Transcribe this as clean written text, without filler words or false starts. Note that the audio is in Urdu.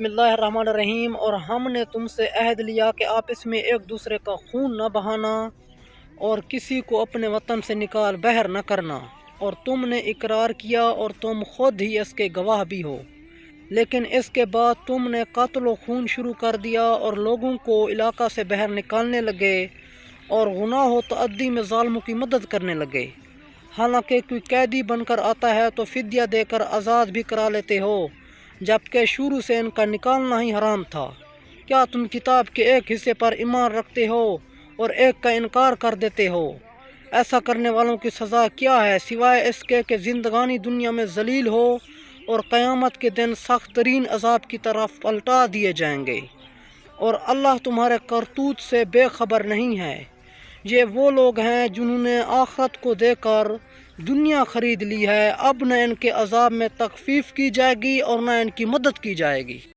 بسم اللہ الرحمن الرحیم۔ اور ہم نے تم سے عہد لیا کہ آپس میں ایک دوسرے کا خون نہ بہانا اور کسی کو اپنے وطن سے نکال بحر نہ کرنا، اور تم نے اقرار کیا اور تم خود ہی اس کے گواہ بھی ہو۔ لیکن اس کے بعد تم نے قتل و خون شروع کر دیا اور لوگوں کو علاقہ سے باہر نکالنے لگے اور گناہ و تعدی میں ظالموں کی مدد کرنے لگے۔ حالانکہ کوئی قیدی بن کر آتا ہے تو فدیہ دے کر آزاد بھی کرا لیتے ہو، جبکہ شروع سے ان کا نکالنا ہی حرام تھا۔ کیا تم کتاب کے ایک حصے پر ایمان رکھتے ہو اور ایک کا انکار کر دیتے ہو؟ ایسا کرنے والوں کی سزا کیا ہے سوائے اس کے کہ زندگانی دنیا میں ذلیل ہو اور قیامت کے دن سخت ترین عذاب کی طرف پلٹا دیے جائیں گے۔ اور اللہ تمہارے کرتوت سے بے خبر نہیں ہے۔ یہ وہ لوگ ہیں جنہوں نے آخرت کو دے کر دنیا خرید لی ہے، اب نہ ان کے عذاب میں تخفیف کی جائے گی اور نہ ان کی مدد کی جائے گی۔